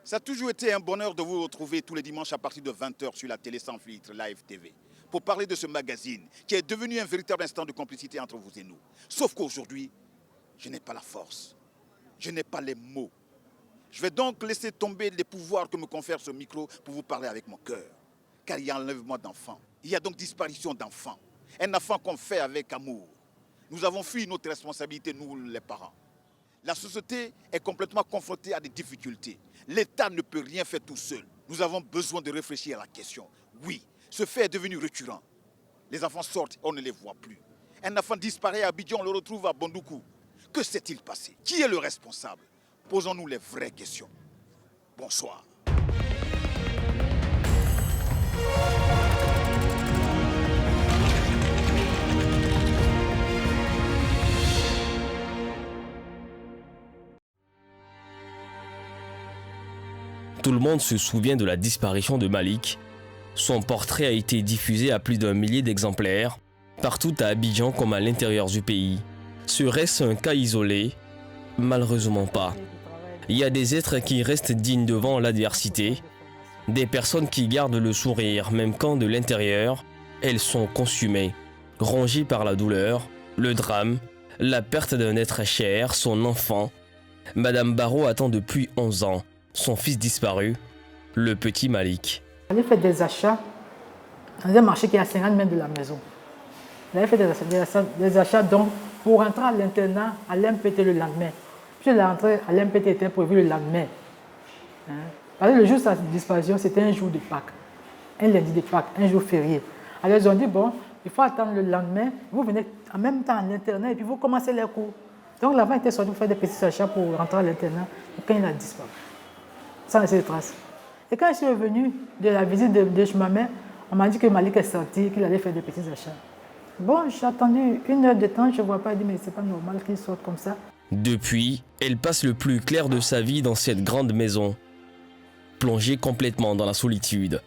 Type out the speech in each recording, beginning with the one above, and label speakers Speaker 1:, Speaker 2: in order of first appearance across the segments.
Speaker 1: Ça a toujours été un bonheur de vous retrouver tous les dimanches à partir de 20h sur la télé sans filtre Live TV pour parler de ce magazine qui est devenu un véritable instant de complicité entre vous et nous. Sauf qu'aujourd'hui, je n'ai pas la force, je n'ai pas les mots. Je vais donc laisser tomber les pouvoirs que me confère ce micro pour vous parler avec mon cœur. Car il y a enlèvement d'enfants, il y a donc disparition d'enfants. Un enfant qu'on fait avec amour. Nous avons fui notre responsabilité, nous les parents. La société est complètement confrontée à des difficultés. L'État ne peut rien faire tout seul. Nous avons besoin de réfléchir à la question. Oui, ce fait est devenu récurrent. Les enfants sortent, on ne les voit plus. Un enfant disparaît à Abidjan, on le retrouve à Bondoukou. Que s'est-il passé? Qui est le responsable? Posons-nous les vraies questions. Bonsoir.
Speaker 2: Tout le monde se souvient de la disparition de Malik. Son portrait a été diffusé à plus d'1 millier d'exemplaires, partout à Abidjan comme à l'intérieur du pays. Serait-ce un cas isolé? Malheureusement pas. Il y a des êtres qui restent dignes devant l'adversité, des personnes qui gardent le sourire même quand de l'intérieur, elles sont consumées, rongées par la douleur, le drame, la perte d'un être cher, son enfant. Madame Barrault attend depuis 11 ans son fils disparu, le petit Malik.
Speaker 3: J'allais faire des achats dans un marché qui est à 50 mètres de la maison. J'allais faire des achats donc pour rentrer à l'internat à l'MPT le lendemain. Puis la rentrée à l'MPT était prévue le lendemain. Parce que le jour de sa disparition, c'était un jour de Pâques, un lundi de Pâques, un jour férié. Alors ils ont dit, bon, il faut attendre le lendemain, vous venez en même temps à l'internat et puis vous commencez les cours. Donc l'enfant était sorti pour faire des petits achats pour rentrer à l'internat et quand il a disparu, sans laisser de traces. Et quand je suis revenu de la visite de ma mère, on m'a dit que Malik est sorti, qu'il allait faire des petits achats. Bon, j'ai attendu 1 heure de temps, je ne vois pas, je dis mais c'est pas normal qu'il sorte comme ça.
Speaker 2: Depuis, elle passe le plus clair de sa vie dans cette grande maison, plongée complètement dans la solitude.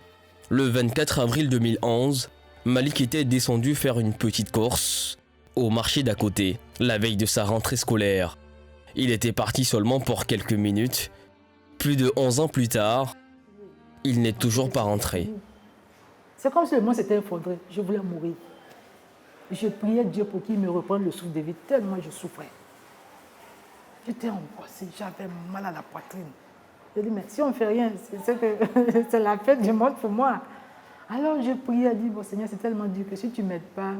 Speaker 2: Le 24 avril 2011, Malik était descendu faire une petite course au marché d'à côté, la veille de sa rentrée scolaire. Il était parti seulement pour quelques minutes. Plus de 11 ans plus tard, il n'est toujours pas rentré.
Speaker 3: C'est comme si le monde s'était effondré. Je voulais mourir. Je priais Dieu pour qu'il me reprenne le souffle de vie, tellement je souffrais. J'étais angoissée, j'avais mal à la poitrine. J'ai dit, mais si on ne fait rien, c'est la fête du monde pour moi. Alors je priais, je dis, bon Seigneur, c'est tellement dur que si tu ne m'aides pas,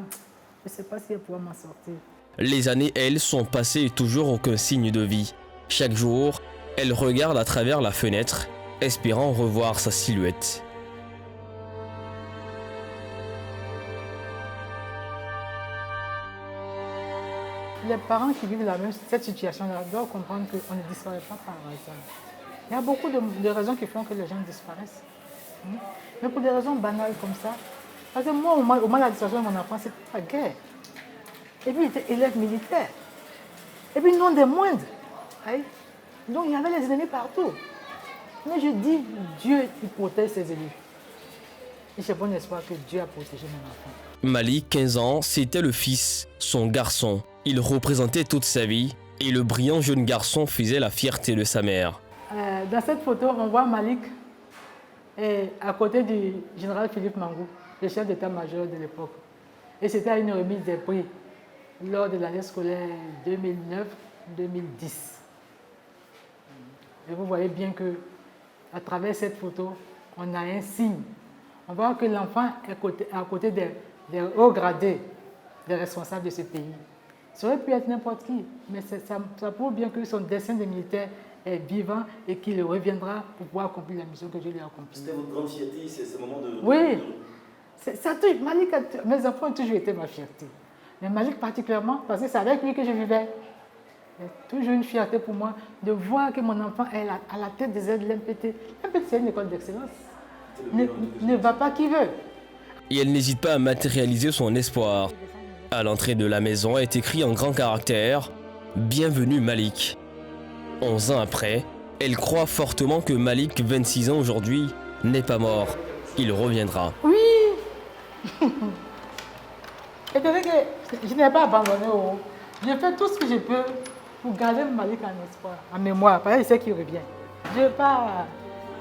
Speaker 3: je ne sais pas si je pourrai m'en sortir.
Speaker 2: Les années, elles, sont passées et toujours aucun signe de vie. Chaque jour, elle regarde à travers la fenêtre, espérant revoir sa silhouette.
Speaker 3: Les parents qui vivent cette situation-là doivent comprendre qu'on ne disparaît pas par hasard. Il y a beaucoup de raisons qui font que les gens disparaissent. Mais pour des raisons banales comme ça. Parce que moi, au moment de la disparition de mon enfant, c'était la guerre. Et puis, il était élève militaire. Et puis, non des moindres. Donc, il y avait les ennemis partout. Mais je dis, Dieu, il protège ses élus. Et j'ai bon espoir que Dieu a protégé mon enfant.
Speaker 2: Malik, 15 ans, c'était le fils, son garçon. Il représentait toute sa vie et le brillant jeune garçon faisait la fierté de sa mère.
Speaker 3: Dans cette photo, on voit Malik à côté du général Philippe Mangou, le chef d'état-major de l'époque. Et c'était à une remise des prix lors de l'année scolaire 2009-2010. Et vous voyez bien que à travers cette photo, on a un signe. On voit que l'enfant est à côté des hauts gradés, des responsables de ce pays. Ça aurait pu être n'importe qui, mais ça prouve bien que son destin de militaire est vivant et qu'il reviendra pour pouvoir accomplir la mission que Dieu lui a accomplie.
Speaker 4: C'était votre grande fierté, c'est ce moment de...
Speaker 3: Oui, Malik mes enfants ont toujours été ma fierté. Mais Malik particulièrement, parce que c'est avec lui que je vivais. C'est toujours une fierté pour moi de voir que mon enfant est à la tête des aides de l'MPT. L'MPT, c'est une école d'excellence. Ne va pas qui veut.
Speaker 2: Et elle n'hésite pas à matérialiser son espoir. À l'entrée de la maison est écrit en grand caractère « Bienvenue Malik ». 11 ans après, elle croit fortement que Malik, 26 ans aujourd'hui, n'est pas mort. Il reviendra.
Speaker 3: Oui. Et c'est vrai que je n'ai pas abandonné. Je fais tout ce que je peux pour garder Malik en espoir, en mémoire, parce que je sais qu'il revient. Je ne veux pas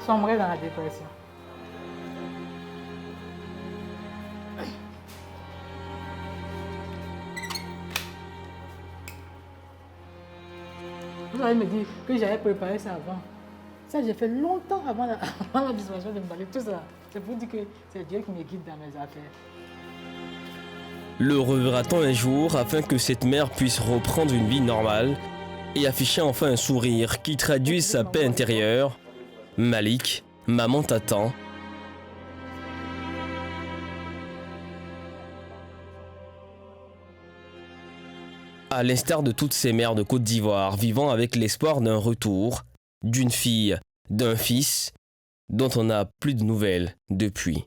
Speaker 3: sombrer dans la dépression. Vous allez me dire que j'avais préparé ça avant. Ça, j'ai fait longtemps avant la disparition de Malik. Tout ça, c'est pour dire que c'est Dieu qui me guide dans mes affaires.
Speaker 2: Le reverra-t-on un jour afin que cette mère puisse reprendre une vie normale et afficher enfin un sourire qui traduise sa paix intérieure? Malik, maman t'attend. À l'instar de toutes ces mères de Côte d'Ivoire vivant avec l'espoir d'un retour, d'une fille, d'un fils, dont on n'a plus de nouvelles depuis.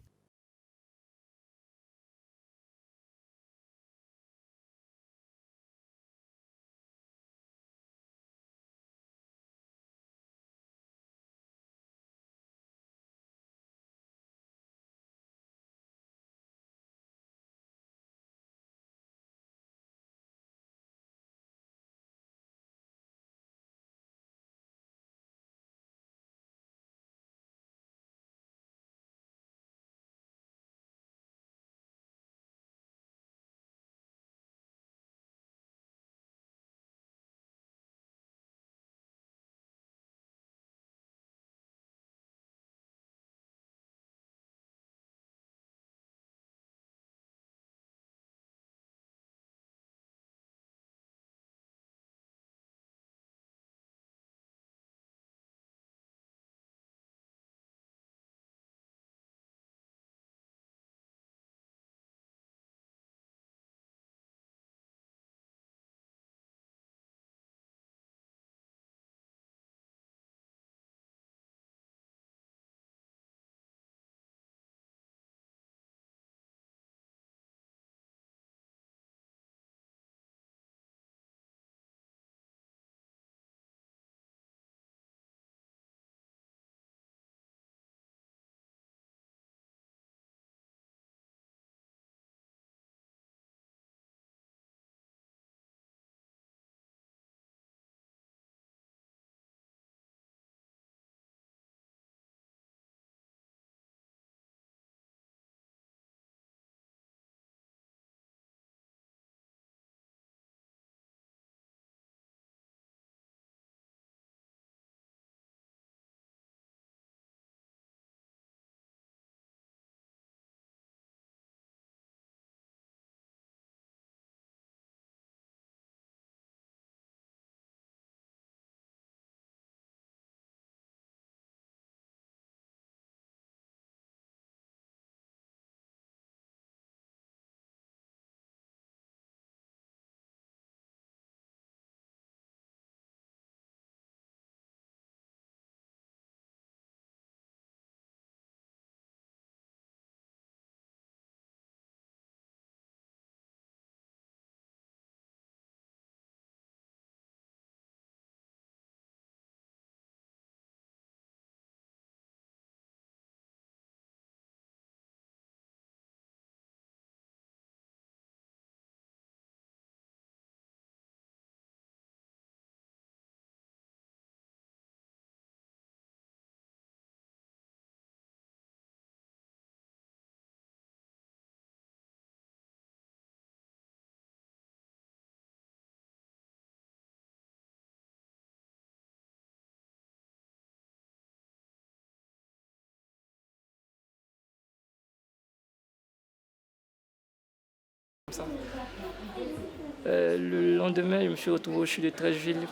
Speaker 5: Le lendemain, je me suis retrouvé au CHU de Trècheville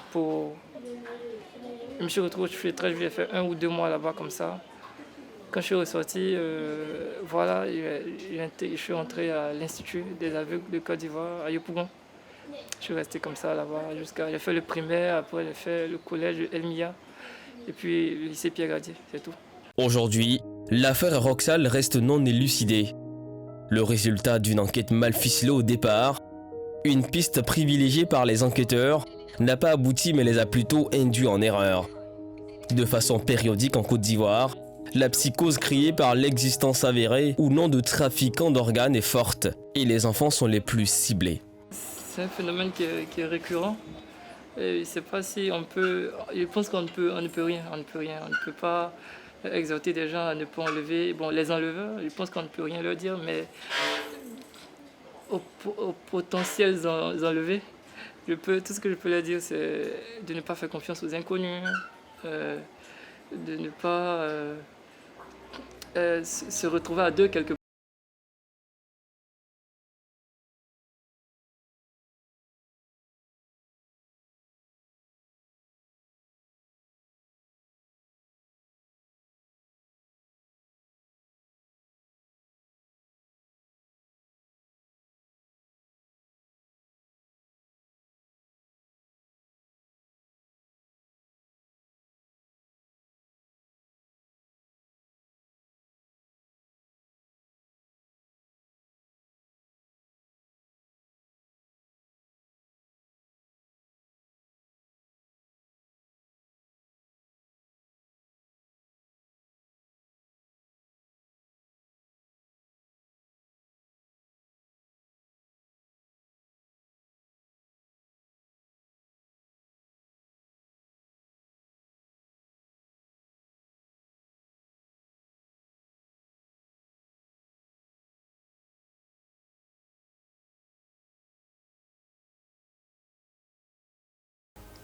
Speaker 5: j'ai fait 1 ou 2 mois là-bas comme ça. Quand je suis ressorti, voilà, je suis rentré à l'Institut des aveugles de Côte d'Ivoire, à Yopougon. Je suis resté comme ça là-bas jusqu'à... J'ai fait le primaire, après j'ai fait le collège Elmia, et puis le lycée Pierre Gadier, c'est tout.
Speaker 2: Aujourd'hui, l'affaire Roxal reste non élucidée. Le résultat d'une enquête mal ficelée au départ, une piste privilégiée par les enquêteurs, n'a pas abouti mais les a plutôt induits en erreur. De façon périodique en Côte d'Ivoire, la psychose créée par l'existence avérée ou non de trafiquants d'organes est forte et les enfants sont les plus ciblés.
Speaker 5: C'est un phénomène qui est récurrent. Et je ne sais pas si on peut... Je pense qu'on ne peut rien. On ne peut pas exhorter des gens à ne pas enlever. Bon, les enleveurs, je pense qu'on ne peut rien leur dire, mais aux potentiels enlevés, tout ce que je peux leur dire, c'est de ne pas faire confiance aux inconnus, de ne pas se retrouver à deux quelque part.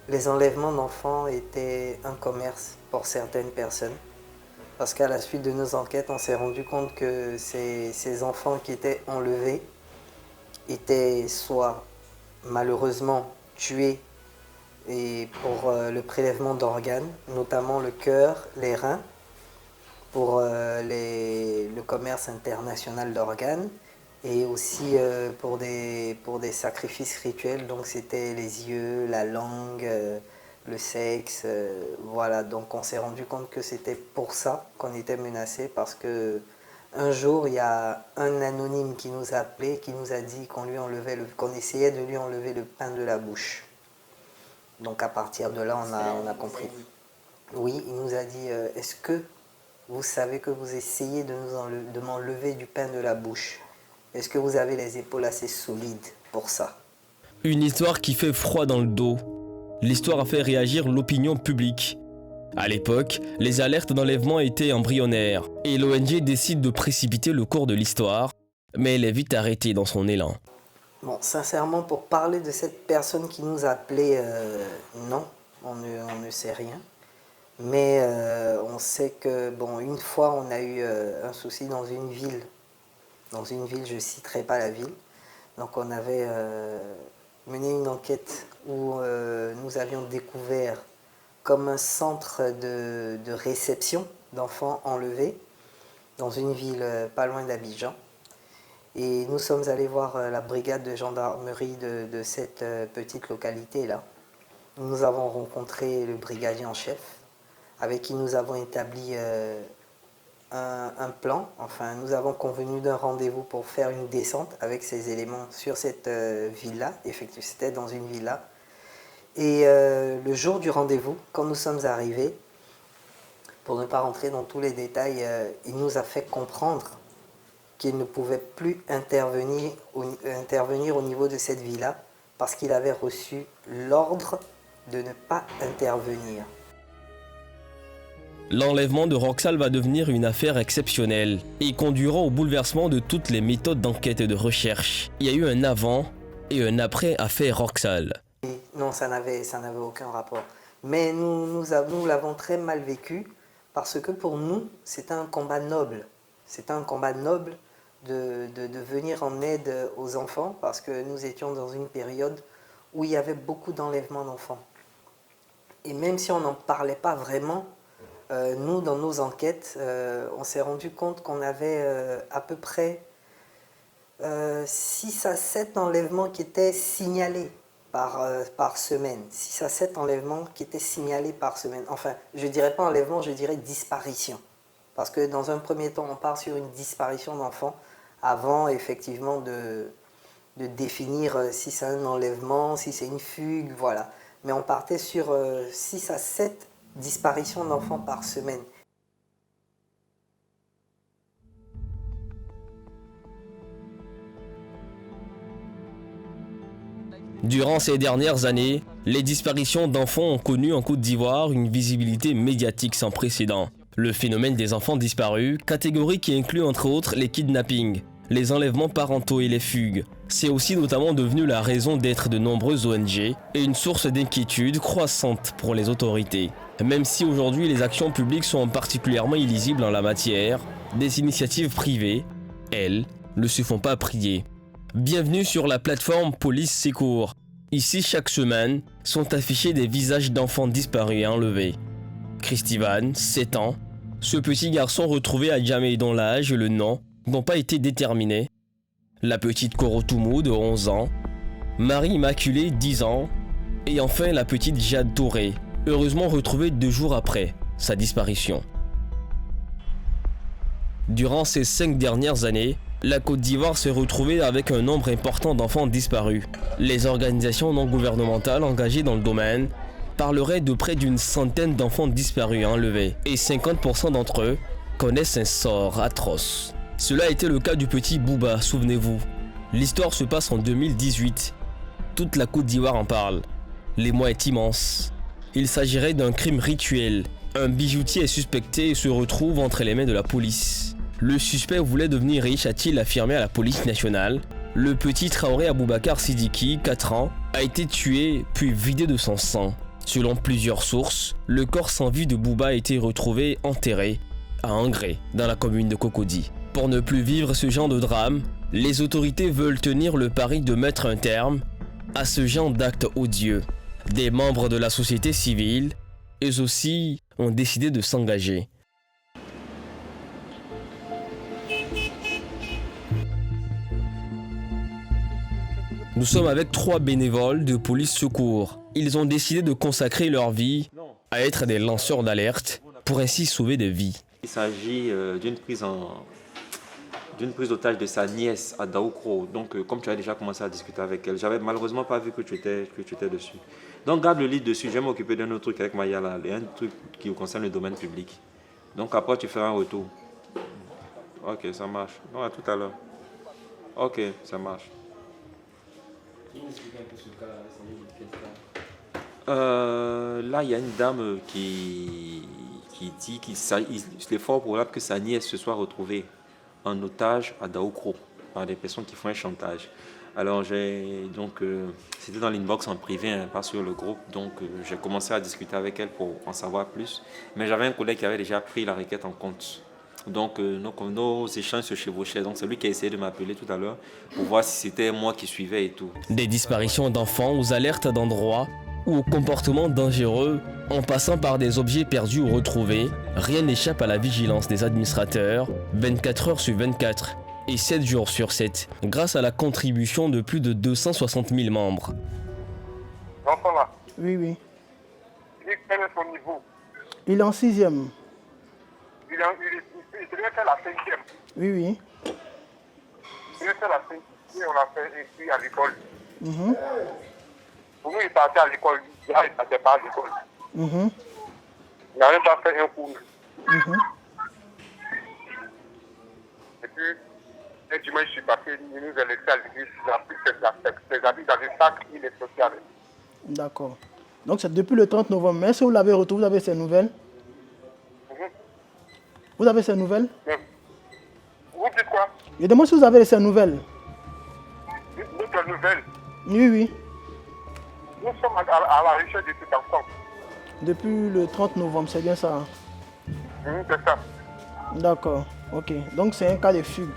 Speaker 6: Les enlèvements d'enfants étaient un commerce pour certaines personnes. Parce qu'à la suite de nos enquêtes, on s'est rendu compte que ces enfants qui étaient enlevés étaient soit malheureusement tués et pour le prélèvement d'organes, notamment le cœur, les reins, pour le commerce international d'organes, et aussi pour des sacrifices rituels, donc c'était les yeux, la langue, le sexe, voilà. Donc on s'est rendu compte que c'était pour ça qu'on était menacé, parce que un jour il y a un anonyme qui nous a appelé, qui nous a dit qu'on essayait de lui enlever le pain de la bouche. Donc à partir de là on a compris. Oui, il nous a dit est-ce que vous savez que vous essayez de m'enlever du pain de la bouche? Est-ce que vous avez les épaules assez solides pour ça?
Speaker 2: Une histoire qui fait froid dans le dos. L'histoire a fait réagir l'opinion publique. À l'époque, les alertes d'enlèvement étaient embryonnaires et l'ONG décide de précipiter le cours de l'histoire, mais elle est vite arrêtée dans son élan.
Speaker 6: Bon, sincèrement, pour parler de cette personne qui nous a appelé, non, on ne sait rien. Mais on sait que, bon, une fois, on a eu un souci dans une ville. Dans une ville, je ne citerai pas la ville. Donc on avait mené une enquête où nous avions découvert comme un centre de réception d'enfants enlevés dans une ville pas loin d'Abidjan. Et nous sommes allés voir la brigade de gendarmerie de cette petite localité-là. Nous avons rencontré le brigadier en chef, avec qui nous avons établi un plan. Enfin, nous avons convenu d'un rendez-vous pour faire une descente avec ces éléments sur cette villa. Effectivement, c'était dans une villa. Et le jour du rendez-vous, quand nous sommes arrivés, pour ne pas rentrer dans tous les détails, il nous a fait comprendre qu'il ne pouvait plus intervenir au niveau de cette villa parce qu'il avait reçu l'ordre de ne pas intervenir.
Speaker 2: L'enlèvement de Roxal va devenir une affaire exceptionnelle et conduira au bouleversement de toutes les méthodes d'enquête et de recherche. Il y a eu un avant et un après affaire Roxal.
Speaker 6: Non, ça n'avait aucun rapport. Mais nous l'avons très mal vécu parce que pour nous, c'était un combat noble. C'était un combat noble de venir en aide aux enfants parce que nous étions dans une période où il y avait beaucoup d'enlèvements d'enfants. Et même si on n'en parlait pas vraiment, nous, dans nos enquêtes, on s'est rendu compte qu'on avait à peu près 6 à 7 enlèvements qui étaient signalés par semaine. 6 à 7 enlèvements qui étaient signalés par semaine. Enfin, je ne dirais pas enlèvement, je dirais disparition. Parce que dans un premier temps, on part sur une disparition d'enfants avant effectivement de définir si c'est un enlèvement, si c'est une fugue, voilà. Mais on partait sur 6 à 7 disparitions d'enfants par semaine.
Speaker 2: Durant ces dernières années, les disparitions d'enfants ont connu en Côte d'Ivoire une visibilité médiatique sans précédent. Le phénomène des enfants disparus, catégorie qui inclut entre autres les kidnappings, les enlèvements parentaux et les fugues, c'est aussi notamment devenu la raison d'être de nombreuses ONG et une source d'inquiétude croissante pour les autorités. Même si aujourd'hui les actions publiques sont particulièrement illisibles en la matière, des initiatives privées, elles, ne se font pas prier. Bienvenue sur la plateforme Police Secours. Ici, chaque semaine, sont affichés des visages d'enfants disparus et enlevés. Christivan, 7 ans, ce petit garçon retrouvé à Djamé dont l'âge et le nom n'ont pas été déterminés. La petite Korotoumou de 11 ans, Marie Immaculée, 10 ans, et enfin la petite Jade Touré, heureusement retrouvée 2 jours après sa disparition. Durant ces 5 dernières années, la Côte d'Ivoire s'est retrouvée avec un nombre important d'enfants disparus. Les organisations non gouvernementales engagées dans le domaine parleraient de près d'une centaine d'enfants disparus et enlevés, et 50% d'entre eux connaissent un sort atroce. Cela a été le cas du petit Bouba, souvenez-vous. L'histoire se passe en 2018. Toute la Côte d'Ivoire en parle. L'émoi est immense. Il s'agirait d'un crime rituel. Un bijoutier est suspecté et se retrouve entre les mains de la police. Le suspect voulait devenir riche, a-t-il affirmé à la police nationale. Le petit Traoré Aboubakar Sidiki, 4 ans, a été tué puis vidé de son sang. Selon plusieurs sources, le corps sans vie de Bouba a été retrouvé enterré à Angré, dans la commune de Cocody. Pour ne plus vivre ce genre de drame, les autorités veulent tenir le pari de mettre un terme à ce genre d'actes odieux. Des membres de la société civile, eux aussi, ont décidé de s'engager. Nous sommes avec 3 bénévoles de police secours. Ils ont décidé de consacrer leur vie à être des lanceurs d'alerte pour ainsi sauver des vies.
Speaker 7: Il s'agit d'une prise d'otage de sa nièce à Daoukro. Donc, comme tu as déjà commencé à discuter avec elle, j'avais malheureusement pas vu que tu étais dessus. Donc, garde le lit dessus. Je vais m'occuper d'un autre truc avec Maya là. Il y a un truc qui concerne le domaine public. Donc, après, tu feras un retour. Ok, ça marche. Non, à tout à l'heure. Ok, ça marche. Là, il y a une dame qui dit qu'il est fort probable que sa nièce se soit retrouvée en otage à Daoukro par des personnes qui font un chantage. Alors, c'était dans l'inbox en privé, hein, pas sur le groupe, donc j'ai commencé à discuter avec elle pour en savoir plus. Mais j'avais un collègue qui avait déjà pris la requête en compte. Donc, nos échanges se chevauchaient. Donc, c'est lui qui a essayé de m'appeler tout à l'heure pour voir si c'était moi qui suivais et tout.
Speaker 2: Des disparitions d'enfants aux alertes d'endroits ou aux comportements dangereux, en passant par des objets perdus ou retrouvés, rien n'échappe à la vigilance des administrateurs, 24 heures sur 24 et 7 jours sur 7, grâce à la contribution de plus de 260 000 membres.
Speaker 8: L'enfant là,
Speaker 3: Oui.
Speaker 8: quel est son niveau?
Speaker 3: Il est en 6e.
Speaker 8: Il devait faire la 5e.
Speaker 3: Oui.
Speaker 8: Il devait faire la 5e, on l'a fait ici à l'école. Pour nous, il partait à l'école. Là, il ne partait pas à l'école. Il n'a même pas fait un cours. Et puis, un dimanche, je suis passé, il nous a laissé à l'église. Il a pris ses habits dans le sac, il est sorti avec.
Speaker 3: D'accord. Donc c'est depuis le 30 novembre. Mais est-ce que vous l'avez retrouvé, vous avez ses nouvelles? Vous avez ses nouvelles?
Speaker 8: Vous dites quoi?
Speaker 3: Je demande si vous avez ses nouvelles.
Speaker 8: D'autres nouvelles?
Speaker 3: Oui.
Speaker 8: Nous sommes à la recherche de cet enfant.
Speaker 3: Depuis le 30 novembre, c'est bien ça?
Speaker 8: C'est ça.
Speaker 3: D'accord, ok. Donc c'est un cas de fugue.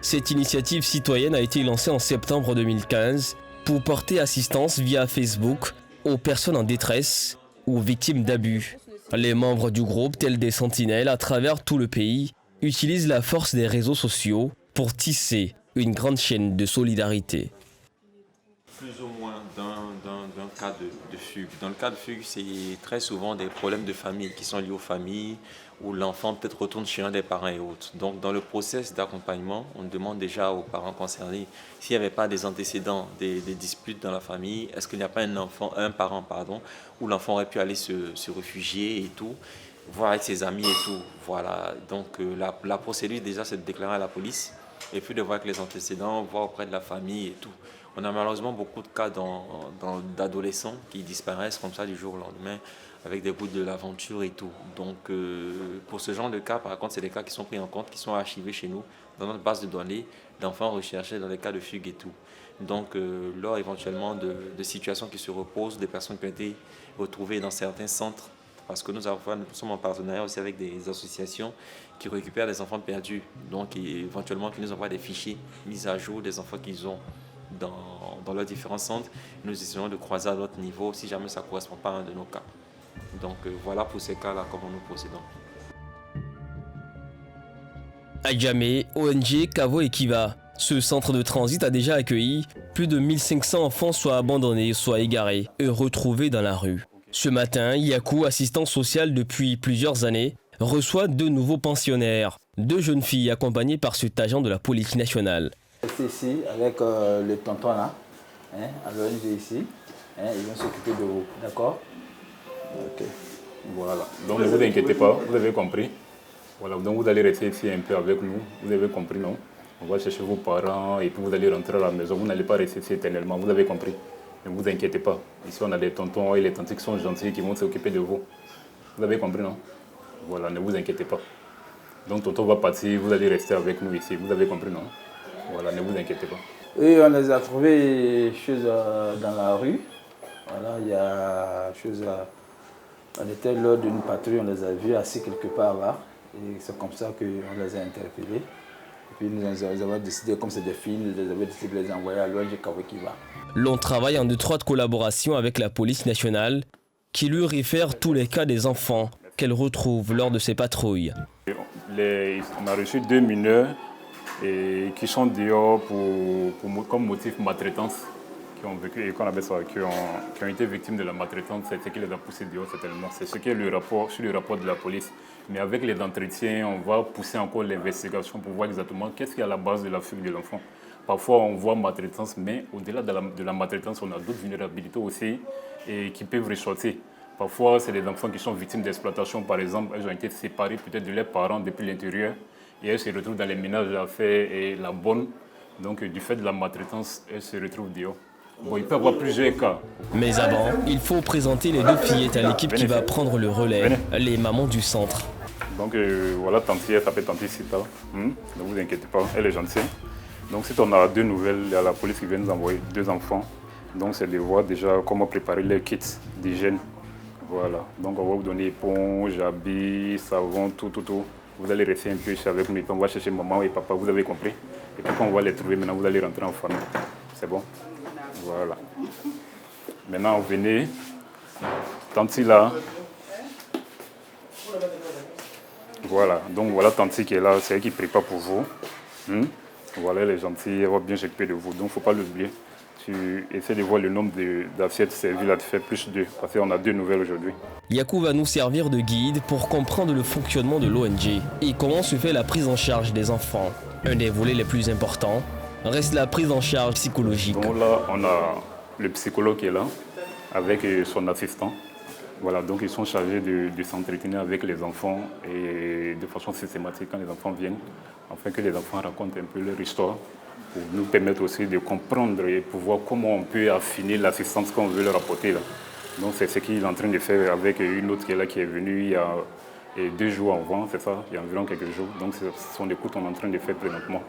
Speaker 2: Cette initiative citoyenne a été lancée en septembre 2015 pour porter assistance via Facebook aux personnes en détresse ou victimes d'abus. Les membres du groupe, tels des sentinelles à travers tout le pays, utilisent la force des réseaux sociaux pour tisser une grande chaîne de solidarité.
Speaker 7: Plus ou moins d'un cas de fugue. Dans le cas de fugue, c'est très souvent des problèmes de famille qui sont liés aux familles où l'enfant peut-être retourne chez un des parents et autres. Donc dans le process d'accompagnement, on demande déjà aux parents concernés s'il n'y avait pas des antécédents, des disputes dans la famille, est-ce qu'il n'y a pas un parent où l'enfant aurait pu aller se réfugier et tout, voir avec ses amis et tout. Voilà, donc la procédure déjà c'est de déclarer à la police et puis de voir avec les antécédents, voir auprès de la famille et tout. On a malheureusement beaucoup de cas d'adolescents qui disparaissent comme ça du jour au lendemain avec des bouts de l'aventure et tout. Donc pour ce genre de cas, par contre, c'est des cas qui sont pris en compte, qui sont archivés chez nous dans notre base de données d'enfants recherchés dans les cas de fugue et tout. Donc lors éventuellement de situations qui se reposent, des personnes qui ont été retrouvées dans certains centres, parce que nous sommes en partenariat aussi avec des associations qui récupèrent des enfants perdus, donc éventuellement qui nous envoient des fichiers mis à jour des enfants qu'ils ont dans leurs différents centres. Nous essayons de croiser à notre niveau si jamais ça ne correspond pas à un de nos cas. Donc voilà pour ces cas-là comment nous procédons.
Speaker 2: À Djamé, ONG Kavo et Kiva, ce centre de transit a déjà accueilli plus de 1500 enfants soit abandonnés, soit égarés et retrouvés dans la rue. Ce matin, Yakou, assistant social depuis plusieurs années, reçoit 2 nouveaux pensionnaires, 2 jeunes filles accompagnées par cet agent de la police nationale.
Speaker 9: Restez ici avec le tonton là, à l'ONG ici, ils vont s'occuper de vous, d'accord?
Speaker 10: Ok, voilà. Donc ne vous inquiétez pas, vous avez compris. Voilà, donc vous allez rester ici un peu avec nous, vous avez compris, non? On va chercher vos parents et puis vous allez rentrer à la maison, vous n'allez pas rester ici éternellement, vous avez compris. Ne vous inquiétez pas. Ici, on a des tontons et les tantes qui sont gentils, qui vont s'occuper de vous. Vous avez compris, non? Voilà, ne vous inquiétez pas. Donc, tonton va partir, vous allez rester avec nous ici. Vous avez compris, non? Voilà, ne vous inquiétez pas.
Speaker 9: Et on les a trouvés dans la rue. Voilà, il y a on était lors d'une patrouille, on les a vus assis quelque part là. Et c'est comme ça qu'on les a interpellés. Et puis nous avons décidé, comme c'est des filles, nous avons décidé de les envoyer à l'ONG Kavo et Kiva.
Speaker 2: L'on travaille en étroite collaboration avec la police nationale qui lui réfère tous les cas des enfants qu'elle retrouve lors de ses patrouilles.
Speaker 10: On a reçu 2 mineurs qui sont dehors comme motif maltraitance, qui ont vécu, qu'on appelle ça, qui ont été victimes de la maltraitance, c'est ce qui les a poussés dehors certainement. C'est ce qui est sur le rapport de la police. Mais avec les entretiens, on va pousser encore l'investigation pour voir exactement qu'est-ce qui est à la base de la fugue de l'enfant. Parfois, on voit maltraitance, mais au-delà de la maltraitance, on a d'autres vulnérabilités aussi et qui peuvent ressortir. Parfois, c'est des enfants qui sont victimes d'exploitation, par exemple. Elles ont été séparées peut-être de leurs parents depuis l'intérieur et elles se retrouvent dans les ménages à faire et la bonne. Donc, du fait de la maltraitance, elles se retrouvent dehors. Bon, il peut y avoir plusieurs cas.
Speaker 2: Mais avant, il faut présenter les 2 fillettes à l'équipe qui va prendre le relais, les mamans du centre.
Speaker 10: Donc, voilà, Tanti, elle s'appelle Tanti Sita. Ne vous inquiétez pas, elle est gentille. Donc, si on a 2 nouvelles, il y a la police qui vient nous envoyer 2 enfants. Donc, c'est de voir déjà comment préparer les kits d'hygiène. Voilà. Donc, on va vous donner éponge, habits, savon, tout. Vous allez rester un peu ici avec nous et puis on va chercher maman et papa, vous avez compris. Et puis, quand on va les trouver, maintenant, vous allez rentrer en famille. C'est bon? Voilà. Maintenant, venez. Tanti là. Voilà. Donc, voilà Tanti qui est là. C'est elle qui prépare pour vous. Voilà, elle est gentille, elle va bien s'occuper de vous. Donc, il ne faut pas l'oublier. Tu essaies de voir le nombre d'assiettes servies là, tu fais plus 2, parce qu'on a 2 nouvelles aujourd'hui.
Speaker 2: Yakou va nous servir de guide pour comprendre le fonctionnement de l'ONG et comment se fait la prise en charge des enfants. Un des volets les plus importants reste la prise en charge psychologique.
Speaker 10: Donc là, on a le psychologue qui est là, avec son assistant. Voilà, donc ils sont chargés de s'entretenir avec les enfants et de façon systématique quand les enfants viennent, afin que les enfants racontent un peu leur histoire, pour nous permettre aussi de comprendre et pour voir comment on peut affiner l'assistance qu'on veut leur apporter là. Donc c'est ce qu'il est en train de faire avec une autre qui est là, qui est venue il y a 2 jours avant, c'est ça, il y a environ quelques jours. Donc c'est son écoute qu'on est en train de faire présentement.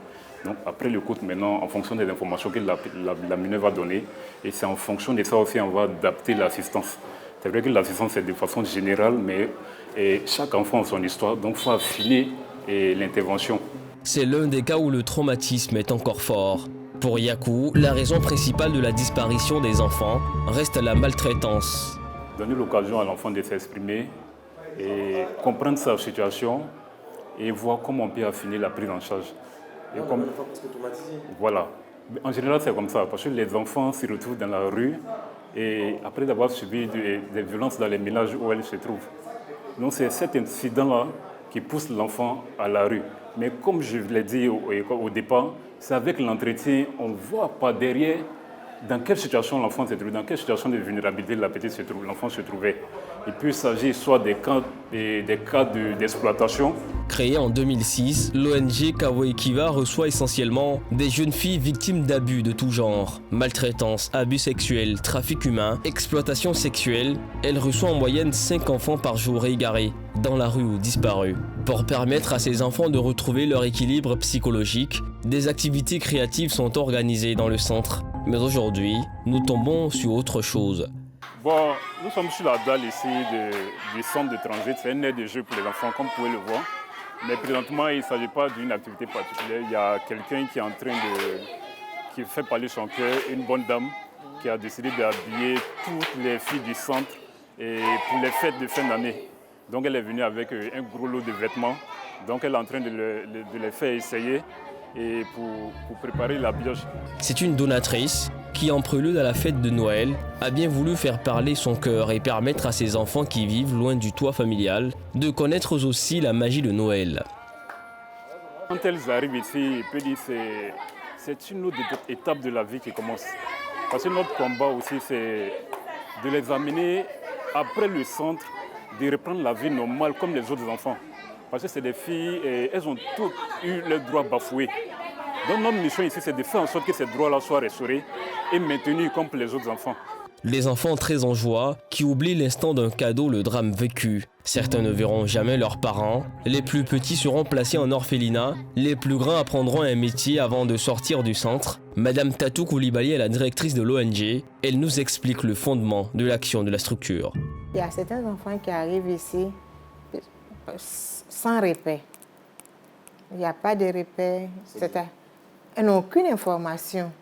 Speaker 10: Donc après l'écoute maintenant, en fonction des informations que la mineure va donner, et c'est en fonction de ça aussi on va adapter l'assistance. C'est vrai que l'assistance c'est de façon générale, mais chaque enfant a son histoire, donc il faut affiner l'intervention.
Speaker 2: C'est l'un des cas où le traumatisme est encore fort. Pour Yakou, la raison principale de la disparition des enfants reste la maltraitance.
Speaker 10: Donner l'occasion à l'enfant de s'exprimer et comprendre sa situation et voir comment on peut affiner la prise en charge. Et voilà. En général, c'est comme ça, parce que les enfants se retrouvent dans la rue et après avoir subi des violences dans les ménages où elles se trouvent. Donc c'est cet incident-là qui pousse l'enfant à la rue. Mais comme je l'ai dit au départ, c'est avec l'entretien, on voit pas derrière dans quelle situation l'enfant se trouve, dans quelle situation de vulnérabilité l'enfant se trouvait. Il peut s'agir soit des cas d'exploitation.
Speaker 2: Créée en 2006, l'ONG Kawoekiva reçoit essentiellement des jeunes filles victimes d'abus de tout genre. Maltraitance, abus sexuels, trafic humain, exploitation sexuelle. Elle reçoit en moyenne 5 enfants par jour égarés, dans la rue ou disparus. Pour permettre à ces enfants de retrouver leur équilibre psychologique, des activités créatives sont organisées dans le centre. Mais aujourd'hui, nous tombons sur autre chose.
Speaker 10: Bon, nous sommes sur la dalle ici du centre de transit. C'est un aire de jeu pour les enfants, comme vous pouvez le voir. Mais présentement, il ne s'agit pas d'une activité particulière. Il y a quelqu'un qui est en train qui fait parler son cœur, une bonne dame qui a décidé d'habiller toutes les filles du centre et pour les fêtes de fin d'année. Donc elle est venue avec un gros lot de vêtements. Donc elle est en train de les faire essayer et pour préparer l'habillage.
Speaker 2: C'est une donatrice qui, en prélude à la fête de Noël, a bien voulu faire parler son cœur et permettre à ses enfants qui vivent loin du toit familial de connaître aussi la magie de Noël.
Speaker 10: Quand elles arrivent ici, je peux dire que c'est une autre étape de la vie qui commence. Parce que notre combat aussi, c'est de les amener après le centre, de reprendre la vie normale comme les autres enfants. Parce que c'est des filles et elles ont toutes eu leurs droits bafoués. Donc notre mission ici, c'est de faire en sorte que ces droits-là soient restaurés et maintenus comme pour les autres enfants.
Speaker 2: Les enfants très en joie qui oublient l'instant d'un cadeau, le drame vécu. Certains ne verront jamais leurs parents. Les plus petits seront placés en orphelinat. Les plus grands apprendront un métier avant de sortir du centre. Madame Tatou Koulibaly est la directrice de l'ONG. Elle nous explique le fondement de l'action de la structure.
Speaker 11: Il y a certains enfants qui arrivent ici sans repère. Il n'y a pas de repère. Ils n'ont aucune information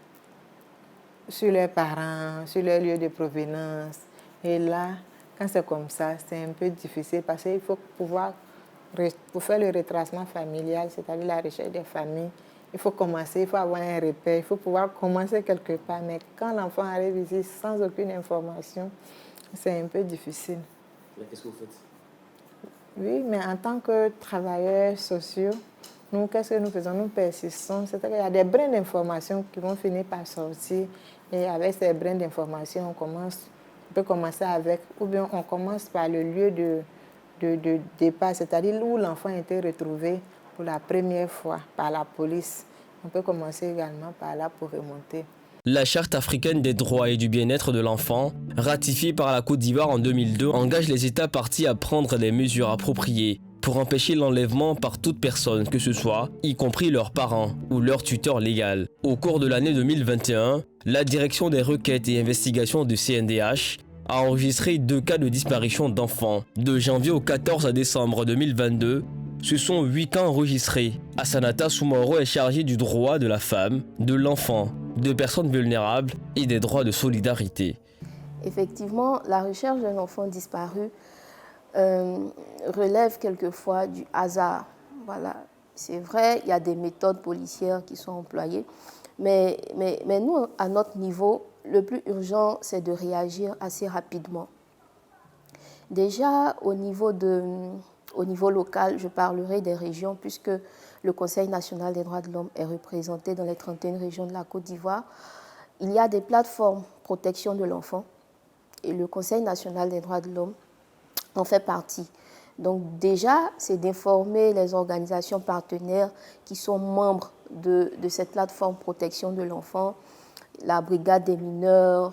Speaker 11: sur leurs parents, sur leur lieu de provenance. Et là, quand c'est comme ça, c'est un peu difficile parce qu'il faut pouvoir, pour faire le retracement familial, c'est-à-dire la recherche des familles, il faut commencer, il faut avoir un repère, il faut pouvoir commencer quelque part. Mais quand l'enfant arrive ici sans aucune information, c'est un peu difficile.
Speaker 4: Mais qu'est-ce que vous faites?
Speaker 11: Oui, mais en tant que travailleurs sociaux, nous, qu'est-ce que nous faisons? Nous persistons. C'est-à-dire qu'il y a des brins d'information qui vont finir par sortir. Et avec ces brins d'information, on peut commencer avec, ou bien on commence par le lieu de départ, c'est-à-dire où l'enfant a été retrouvé pour la première fois par la police. On peut commencer également par là pour remonter.
Speaker 2: La Charte africaine des droits et du bien-être de l'enfant, ratifiée par la Côte d'Ivoire en 2002, engage les États partis à prendre des mesures appropriées pour empêcher l'enlèvement par toute personne que ce soit, y compris leurs parents ou leur tuteur légal. Au cours de l'année 2021, la Direction des requêtes et investigations du CNDH a enregistré 2 cas de disparition d'enfants. De janvier au 14 décembre 2022, ce sont 8 cas enregistrés. Assanata Soumaoro est chargé du droit de la femme, de l'enfant, de personnes vulnérables et des droits de solidarité.
Speaker 12: Effectivement, la recherche d'un enfant disparu relève quelquefois du hasard. Voilà. C'est vrai, il y a des méthodes policières qui sont employées, mais nous, à notre niveau, le plus urgent, c'est de réagir assez rapidement. Déjà, au niveau local, je parlerai des régions, puisque le Conseil national des droits de l'homme est représenté dans les 31 régions de la Côte d'Ivoire. Il y a des plateformes protection de l'enfant et le Conseil national des droits de l'homme en fait partie. Donc déjà, c'est d'informer les organisations partenaires qui sont membres de cette plateforme protection de l'enfant, la brigade des mineurs,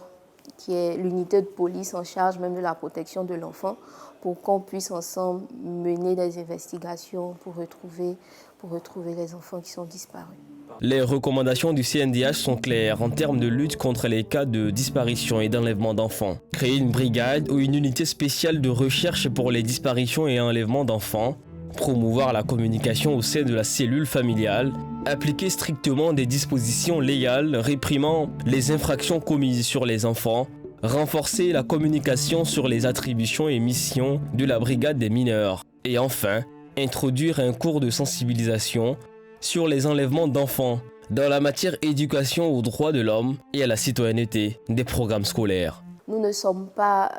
Speaker 12: qui est l'unité de police en charge même de la protection de l'enfant, pour qu'on puisse ensemble mener des investigations pour retrouver les enfants qui sont disparus.
Speaker 2: Les recommandations du CNDH sont claires en termes de lutte contre les cas de disparition et d'enlèvement d'enfants. Créer une brigade ou une unité spéciale de recherche pour les disparitions et enlèvements d'enfants, promouvoir la communication au sein de la cellule familiale, appliquer strictement des dispositions légales réprimant les infractions commises sur les enfants, renforcer la communication sur les attributions et missions de la brigade des mineurs et enfin, introduire un cours de sensibilisation sur les enlèvements d'enfants dans la matière éducation aux droits de l'homme et à la citoyenneté des programmes scolaires.
Speaker 12: Nous ne sommes pas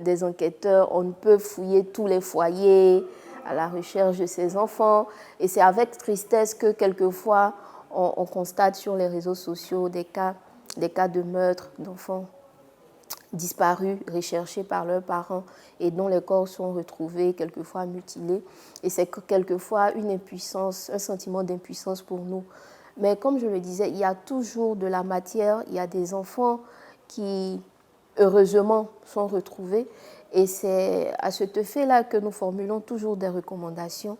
Speaker 12: des enquêteurs, on ne peut fouiller tous les foyers à la recherche de ces enfants et c'est avec tristesse que quelquefois on constate sur les réseaux sociaux des cas de meurtre d'enfants disparus, recherchés par leurs parents et dont les corps sont retrouvés, quelquefois mutilés. Et c'est quelquefois une impuissance, un sentiment d'impuissance pour nous. Mais comme je le disais, il y a toujours de la matière, il y a des enfants qui, heureusement, sont retrouvés. Et c'est à ce fait-là que nous formulons toujours des recommandations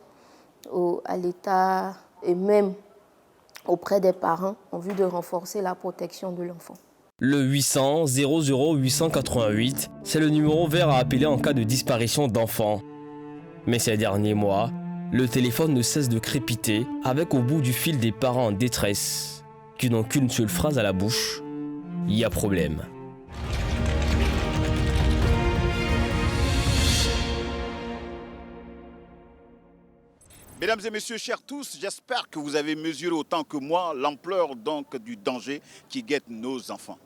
Speaker 12: à l'État et même auprès des parents en vue de renforcer la protection de l'enfant.
Speaker 2: Le 800 00 888, c'est le numéro vert à appeler en cas de disparition d'enfants. Mais ces derniers mois, le téléphone ne cesse de crépiter avec au bout du fil des parents en détresse qui n'ont qu'une seule phrase à la bouche: il y a problème.
Speaker 1: Mesdames et messieurs, chers tous, j'espère que vous avez mesuré autant que moi l'ampleur donc du danger qui guette nos enfants.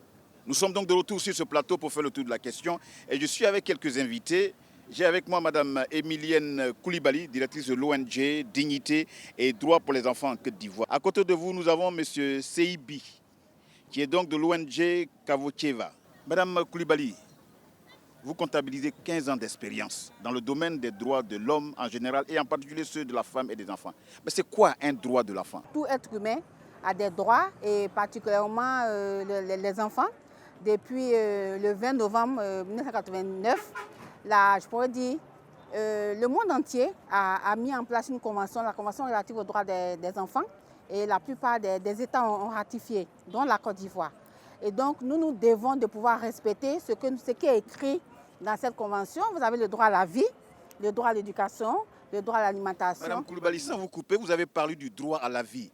Speaker 1: Nous sommes donc de retour sur ce plateau pour faire le tour de la question et je suis avec quelques invités. J'ai avec moi Madame Emilienne Koulibaly, directrice de l'ONG Dignité et Droit pour les enfants en Côte d'Ivoire. À côté de vous, nous avons Monsieur Seibi, qui est donc de l'ONG Kavocheva. Madame Koulibaly, vous comptabilisez 15 ans d'expérience dans le domaine des droits de l'homme en général et en particulier ceux de la femme et des enfants. Mais c'est quoi un droit de l'enfant?
Speaker 13: Tout être humain a des droits et particulièrement les enfants. Depuis le 20 novembre 1989, je pourrais dire, le monde entier a mis en place une convention, la convention relative aux droits des enfants, et la plupart des États ont ratifié, dont la Côte d'Ivoire. Et donc, nous devons de pouvoir respecter ce qui est écrit dans cette convention. Vous avez le droit à la vie, le droit à l'éducation, le droit à l'alimentation.
Speaker 1: Madame Koulibaly, sans vous couper, vous avez parlé du droit à la vie.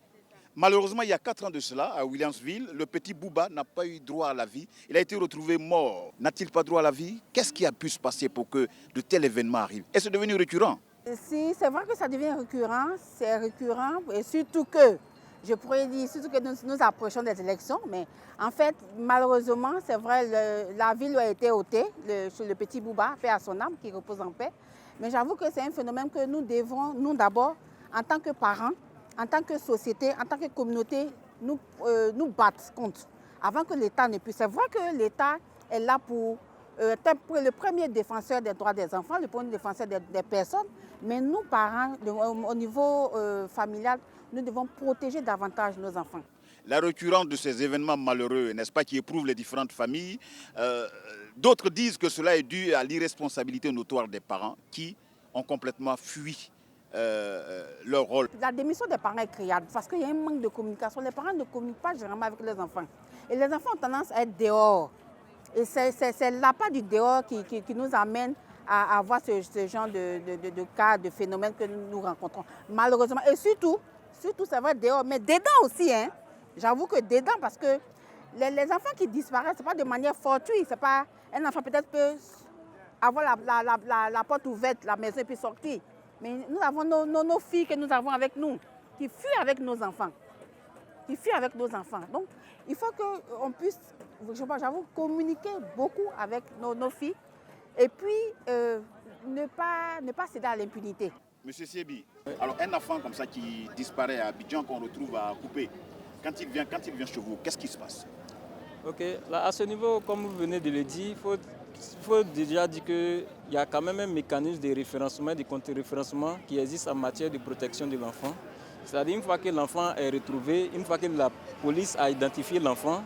Speaker 1: Malheureusement, il y a 4 ans de cela, à Williamsville, le petit Bouba n'a pas eu droit à la vie. Il a été retrouvé mort. N'a-t-il pas droit à la vie? Qu'est-ce qui a pu se passer pour que de tels événements arrivent? Est-ce devenu récurrent?
Speaker 13: Si, c'est vrai que ça devient récurrent, c'est récurrent, et surtout que, je pourrais dire, surtout que nous approchons des élections, mais en fait, malheureusement, c'est vrai, la vie lui a été ôtée, le petit Bouba, paix à son âme, qui repose en paix. Mais j'avoue que c'est un phénomène que nous devons, nous d'abord, en tant que parents, en tant que société, en tant que communauté, nous battre contre, avant que l'État ne puisse. C'est vrai que l'État est là pour être le premier défenseur des droits des enfants, le premier défenseur des personnes, mais nous, parents, au niveau familial, nous devons protéger davantage nos enfants.
Speaker 1: La récurrence de ces événements malheureux, n'est-ce pas, qui éprouvent les différentes familles, d'autres disent que cela est dû à l'irresponsabilité notoire des parents qui ont complètement fui leur rôle.
Speaker 13: La démission des parents est criarde parce qu'il y a un manque de communication. Les parents ne communiquent pas généralement avec les enfants. Et les enfants ont tendance à être dehors. Et c'est l'appât du dehors qui nous amène à avoir ce genre de cas, de phénomènes que nous rencontrons. Malheureusement, et surtout ça va dehors, mais dedans aussi. Hein. J'avoue que dedans, parce que les enfants qui disparaissent, ce n'est pas de manière fortuite. C'est pas un enfant peut-être peut avoir la porte ouverte, la maison et puis sortir. Mais nous avons nos filles que nous avons avec nous, qui fuient avec nos enfants. Donc, il faut qu'on puisse, j'avoue, communiquer beaucoup avec nos filles et puis ne pas céder à l'impunité.
Speaker 1: Monsieur Siebi, alors un enfant comme ça qui disparaît à Abidjan, qu'on retrouve à Coupé, quand il vient chez vous, qu'est-ce qui se passe?
Speaker 14: Ok, là, à ce niveau, comme vous venez de le dire, il faut déjà dire qu'il y a quand même un mécanisme de référencement, de contre-référencement qui existe en matière de protection de l'enfant. C'est-à-dire une fois que l'enfant est retrouvé, une fois que la police a identifié l'enfant,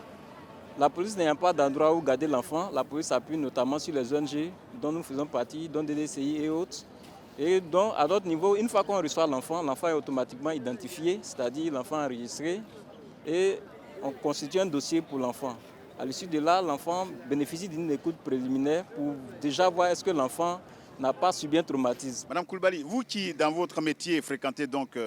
Speaker 14: la police n'ayant pas d'endroit où garder l'enfant, la police appuie notamment sur les ONG dont nous faisons partie, dont DDCI et autres. Et donc, à d'autres niveaux, une fois qu'on reçoit l'enfant est automatiquement identifié, c'est-à-dire l'enfant enregistré, et on constitue un dossier pour l'enfant. À l'issue de là, l'enfant bénéficie d'une écoute préliminaire pour déjà voir est-ce que l'enfant n'a pas subi un traumatisme.
Speaker 1: Madame Koulibaly, vous qui, dans votre métier, fréquentez donc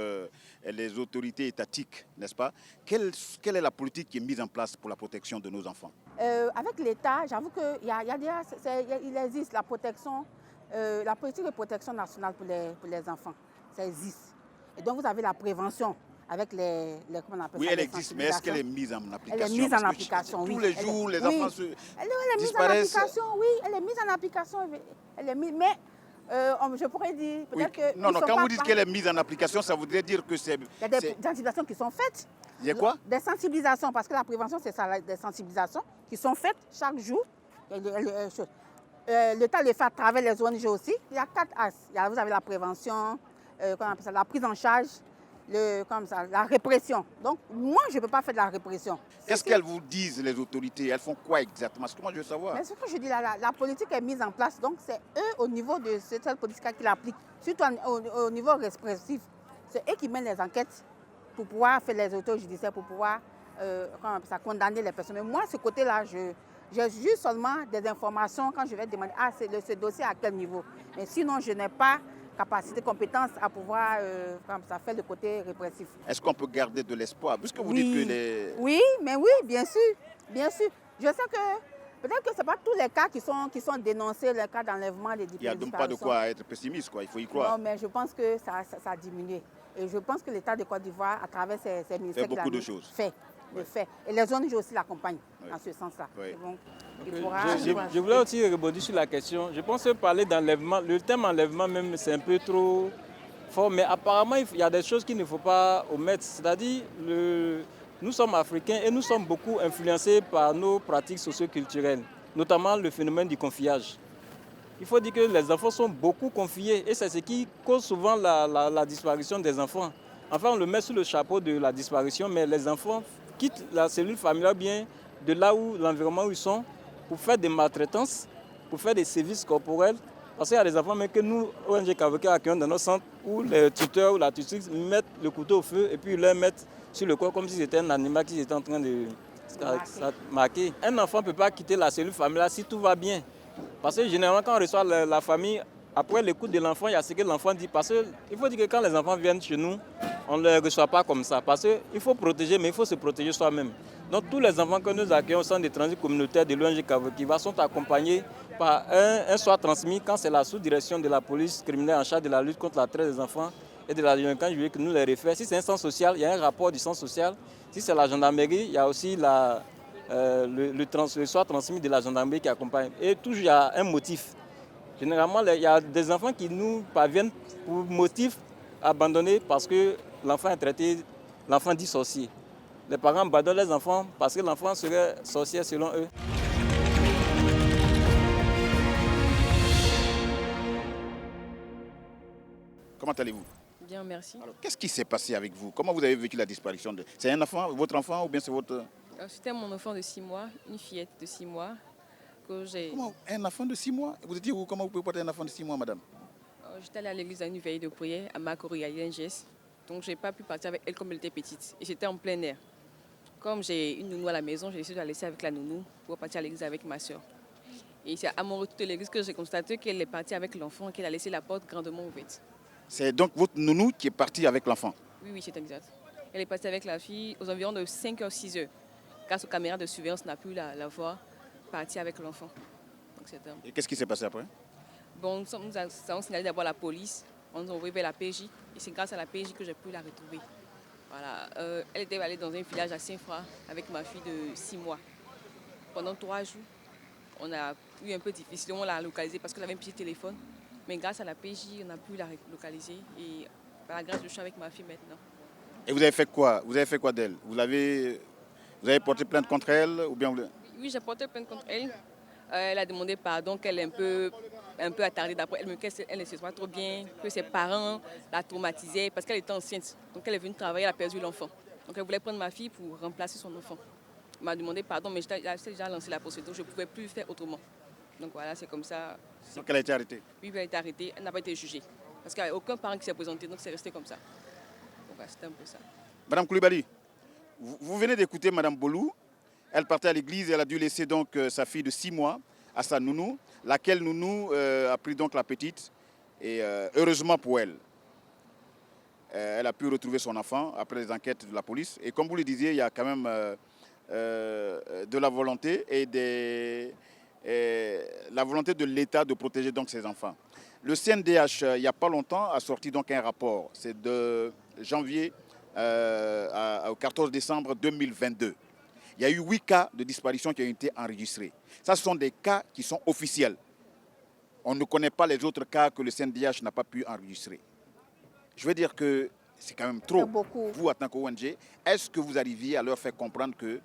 Speaker 1: les autorités étatiques, n'est-ce pas? Quelle est la politique qui est mise en place pour la protection de nos enfants?
Speaker 13: Avec l'État, j'avoue qu'il existe la protection, la politique de protection nationale pour les enfants. Ça existe. Et donc, vous avez la prévention. Avec comment on appelle
Speaker 1: oui,
Speaker 13: ça,
Speaker 1: elle existe, mais est-ce qu'elle est mise en application?
Speaker 13: Elle est mise en application, oui.
Speaker 1: Tous les jours, les enfants se
Speaker 13: elle est mise en application, oui. Elle est mise en application. Mais je pourrais dire peut-être que...
Speaker 1: Non, quand vous dites qu'elle est mise en application, ça voudrait dire que c'est...
Speaker 13: Il y a des sensibilisations qui sont faites.
Speaker 1: Il y a quoi?
Speaker 13: Des sensibilisations, parce que la prévention, c'est ça, des sensibilisations qui sont faites chaque jour L'État le fait à travers les ONG aussi. Il y a 4 axes. Vous avez la prévention, comment on appelle ça, la prise en charge, la répression. Donc, moi, je ne peux pas faire de la répression.
Speaker 1: Qu'est-ce qu'elles vous disent, les autorités? Elles font quoi exactement? C'est ce que moi je veux savoir.
Speaker 13: Mais ce que je dis, la politique est mise en place. Donc, c'est eux, au niveau de cette politique qui l'appliquent, surtout au niveau répressif. C'est eux qui mènent les enquêtes pour pouvoir faire les autorités judiciaires, pour pouvoir condamner les personnes. Mais moi, ce côté-là, j'ai juste seulement des informations quand je vais demander ce dossier à quel niveau. Mais sinon, je n'ai pas capacité, compétence à pouvoir faire le côté répressif.
Speaker 1: Est-ce qu'on peut garder de l'espoir? Puisque vous dites que les...
Speaker 13: Oui, mais oui, bien sûr. Bien sûr. Je sais que peut-être que ce n'est pas tous les cas qui sont dénoncés, les cas d'enlèvement, des disparitions.
Speaker 1: Il n'y a donc pas de quoi être pessimiste, quoi. Il faut y croire.
Speaker 13: Non, mais je pense que ça a diminué. Et je pense que l'État de Côte d'Ivoire, à travers ses ministères,
Speaker 1: fait beaucoup de choses.
Speaker 13: Le fait. Et les ONG aussi l'accompagnent dans ce sens-là.
Speaker 14: Oui.
Speaker 13: Donc,
Speaker 14: je voulais aussi rebondir sur la question. Je pense que parler d'enlèvement, le thème enlèvement même, c'est un peu trop fort. Mais apparemment, il y a des choses qu'il ne faut pas omettre. C'est-à-dire, nous sommes africains et nous sommes beaucoup influencés par nos pratiques socio-culturelles, notamment le phénomène du confiage. Il faut dire que les enfants sont beaucoup confiés et c'est ce qui cause souvent la disparition des enfants. Enfin, on le met sous le chapeau de la disparition, mais les enfants quittent la cellule familiale bien de là où l'environnement où ils sont pour faire des maltraitances, pour faire des services corporels. Parce qu'il y a des enfants même que nous, ONG Kavoké, accueillons dans nos centres où les tuteurs ou la tutrice mettent le couteau au feu et puis ils le mettent sur le corps comme si c'était un animal qu'ils étaient en train de marquer. Un enfant ne peut pas quitter la cellule familiale si tout va bien. Parce que généralement, quand on reçoit la famille, après l'écoute de l'enfant, il y a ce que l'enfant dit. Parce qu'il faut dire que quand les enfants viennent chez nous, on ne les reçoit pas comme ça. Parce qu'il faut protéger, mais il faut se protéger soi-même. Donc tous les enfants que nous accueillons au centre de transit communautaire de l'ONG Kavokiva sont accompagnés par un soin transmis quand c'est la sous-direction de la police criminelle en charge de la lutte contre la traite des enfants et de la délinquance juvénile que nous les réfère. Si c'est un centre social, il y a un rapport du centre social. Si c'est la gendarmerie, il y a aussi le soin transmis de la gendarmerie qui accompagne. Et toujours, il y a un motif. Généralement, il y a des enfants qui nous parviennent pour motif abandonné parce que l'enfant est traité, l'enfant dit sorcier. Les parents abandonnent les enfants parce que l'enfant serait sorcier selon eux.
Speaker 1: Comment allez-vous?
Speaker 15: Bien, merci.
Speaker 1: Alors, qu'est-ce qui s'est passé avec vous? Comment vous avez vécu la disparition de... C'est un enfant, votre enfant ou bien c'est votre...
Speaker 15: C'était mon enfant de 6 mois, une fillette de 6 mois que j'ai...
Speaker 1: Comment un enfant de 6 mois? Vous étiez où? Comment vous pouvez porter un enfant de 6 mois, madame?
Speaker 15: J'étais allée à l'église à une veille de prière à Makori, à l'INGS. Donc, je n'ai pas pu partir avec elle comme elle était petite. Et j'étais en plein air. Comme j'ai une nounou à la maison, j'ai décidé de la laisser avec la nounou pour partir à l'église avec ma soeur. Et c'est à mon retour de l'église que j'ai constaté qu'elle est partie avec l'enfant et qu'elle a laissé la porte grandement ouverte.
Speaker 1: C'est donc votre nounou qui est partie avec l'enfant?
Speaker 15: Oui, c'est exact. Elle est partie avec la fille aux environs de 5h, 6h. Grâce aux caméras de surveillance, on a pu la voir partir avec l'enfant.
Speaker 1: Et qu'est-ce qui s'est passé après?
Speaker 15: Bon, nous avons signalé d'abord la police, on nous a envoyé vers la PJ et c'est grâce à la PJ que j'ai pu la retrouver. Voilà. Elle était allée dans un village à Saint-Froid avec ma fille de 6 mois. Pendant 3 jours, on a eu un peu difficile, on l'a localisée parce qu'elle avait un petit téléphone. Mais grâce à la PJ, on a pu la localiser et par la grâce, je suis avec ma fille maintenant.
Speaker 1: Et vous avez fait quoi? Vous avez fait quoi d'elle? Vous avez porté plainte contre elle ou bien...
Speaker 15: Oui, j'ai porté plainte contre elle. Elle a demandé pardon, qu'elle est un peu attardée d'après elle, qu'elle ne se sent pas trop bien, que ses parents la traumatisaient parce qu'elle était enceinte. Donc elle est venue travailler, elle a perdu l'enfant. Donc elle voulait prendre ma fille pour remplacer son enfant. Elle m'a demandé pardon, mais j'ai déjà lancé la procédure, je ne pouvais plus faire autrement. Donc voilà, c'est comme ça.
Speaker 1: Donc elle a été arrêtée? Oui,
Speaker 15: elle a été arrêtée, elle n'a pas été jugée. Parce qu'il n'y a aucun parent qui s'est présenté, donc c'est resté comme ça. Donc voilà, c'était un peu ça.
Speaker 1: Madame Koulibaly, vous venez d'écouter Madame Bolou. Elle partait à l'église et elle a dû laisser donc sa fille de 6 mois à sa nounou, laquelle nounou a pris donc la petite. Et heureusement pour elle, elle a pu retrouver son enfant après les enquêtes de la police. Et comme vous le disiez, il y a quand même de la volonté la volonté de l'État de protéger donc ses enfants. Le CNDH, il n'y a pas longtemps, a sorti donc un rapport. C'est de janvier au 14 décembre 2022. Il y a eu 8 cas de disparition qui ont été enregistrés. Ça, ce sont des cas qui sont officiels. On ne connaît pas les autres cas que le CNDH n'a pas pu enregistrer. Je veux dire que c'est quand même trop. Vous, en tant qu'ONG, est-ce que vous arriviez à leur faire comprendre que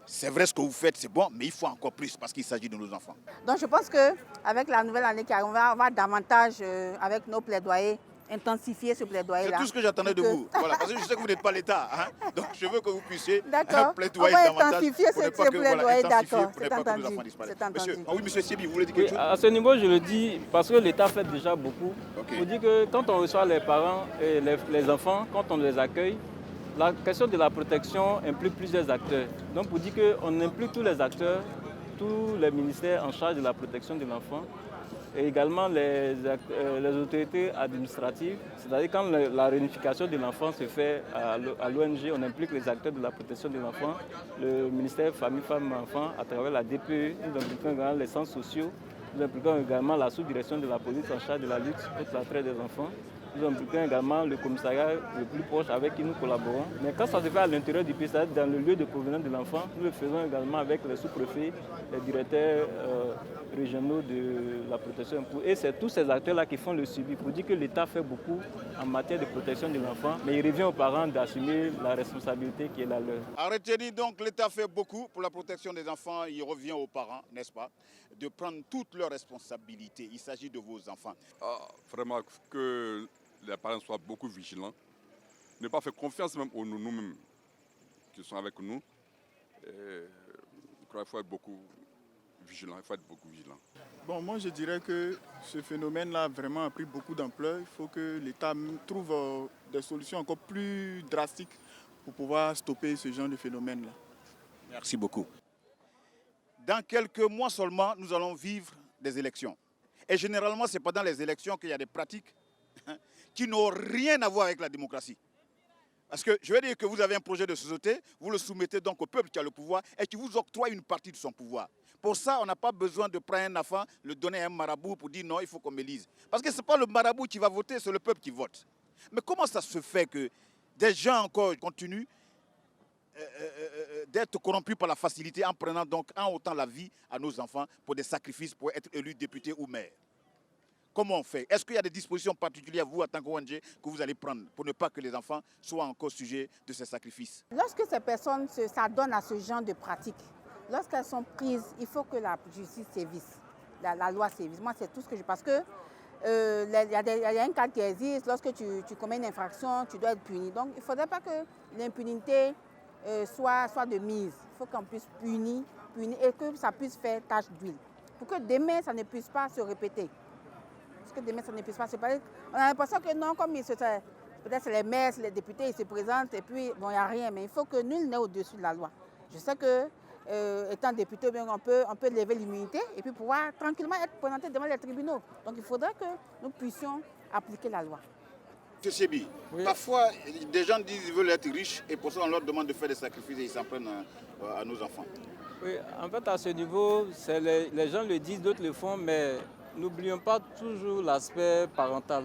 Speaker 1: c'est vrai ce que vous faites, c'est bon, mais il faut encore plus parce qu'il s'agit de nos enfants.
Speaker 13: Donc je pense qu'avec la nouvelle année qui arrive, on va avoir davantage, avec nos plaidoyers, intensifier ce plaidoyer-là.
Speaker 1: C'est tout ce que j'attendais de vous. Voilà, parce que je sais que vous n'êtes pas l'État. Hein, donc je veux que vous puissiez plaidoyer davantage.
Speaker 13: On va intensifier ce plaidoyer, d'accord. C'est entendu.
Speaker 1: Monsieur, oui, monsieur Sibi, vous voulez dire quelque chose?
Speaker 14: À ce niveau, je le dis parce que l'État fait déjà beaucoup. Okay. Vous dire que quand on reçoit les parents et les enfants, quand on les accueille, la question de la protection implique plusieurs acteurs. Donc pour dire qu'on implique tous les acteurs, tous les ministères en charge de la protection de l'enfant, et également les autorités administratives, c'est-à-dire quand la réunification de l'enfant se fait à l'ONG, on implique les acteurs de la protection de l'enfant, le ministère Famille, Femmes, Enfants, à travers la DPE, nous impliquons également les centres sociaux, nous impliquons également la sous-direction de la police en charge de la lutte contre la traite des enfants, nous impliquons également le commissariat le plus proche avec qui nous collaborons. Mais quand ça se fait à l'intérieur du pays, c'est-à-dire dans le lieu de provenance de l'enfant, nous le faisons également avec les sous-préfets, les directeurs régionaux de la protection. Et c'est tous ces acteurs-là qui font le suivi pour dire que l'État fait beaucoup en matière de protection de l'enfant, mais il revient aux parents d'assumer la responsabilité qui est la leur.
Speaker 1: À retenir donc, l'État fait beaucoup pour la protection des enfants, il revient aux parents, n'est-ce pas, de prendre toutes leurs responsabilités. Il s'agit de vos enfants.
Speaker 16: Vraiment que les parents soient beaucoup vigilants, ne pas faire confiance même aux nous-mêmes qui sont avec nous. Je crois qu'il faut être beaucoup vigilant,
Speaker 17: Bon, moi je dirais que ce phénomène-là vraiment a pris beaucoup d'ampleur. Il faut que l'État trouve des solutions encore plus drastiques pour pouvoir stopper ce genre de phénomène-là.
Speaker 1: Merci beaucoup. Dans quelques mois seulement, nous allons vivre des élections. Et généralement, c'est pendant les élections qu'il y a des pratiques qui n'ont rien à voir avec la démocratie. Parce que je vais dire que vous avez un projet de société, vous le soumettez donc au peuple qui a le pouvoir et qui vous octroie une partie de son pouvoir. Pour ça, on n'a pas besoin de prendre un enfant, le donner à un marabout pour dire non, il faut qu'on m'élise. Parce que ce n'est pas le marabout qui va voter, c'est le peuple qui vote. Mais comment ça se fait que des gens encore continuent d'être corrompus par la facilité en prenant donc en ôtant la vie à nos enfants pour des sacrifices pour être élus députés ou maires? Comment on fait? Est-ce qu'il y a des dispositions particulières, vous, en tant qu'ONG, que vous allez prendre pour ne pas que les enfants soient encore sujets de ces sacrifices?
Speaker 13: Lorsque ces personnes s'adonnent à ce genre de pratiques, lorsqu'elles sont prises, il faut que la justice sévisse, la loi sévisse. Moi, c'est tout ce que je pense. Parce que y a un cadre qui existe. Lorsque tu commets une infraction, tu dois être puni. Donc, il ne faudrait pas que l'impunité soit de mise. Il faut qu'on puisse punir et que ça puisse faire tache d'huile. Pour que demain, ça ne puisse pas se répéter. Que demain ça ne puisse pas se passer. On a l'impression que non, comme peut-être c'est les maires, c'est les députés, ils se présentent et puis bon, il n'y a rien. Mais il faut que nul n'est au-dessus de la loi. Je sais que étant député, on peut lever l'immunité et puis pouvoir tranquillement être présenté devant les tribunaux. Donc il faudrait que nous puissions appliquer la loi.
Speaker 1: M. Sébi, oui. Parfois des gens disent qu'ils veulent être riches et pour ça on leur demande de faire des sacrifices et ils s'en prennent à nos enfants.
Speaker 14: Oui, en fait à ce niveau, les gens le disent, d'autres le font, mais n'oublions pas toujours l'aspect parental.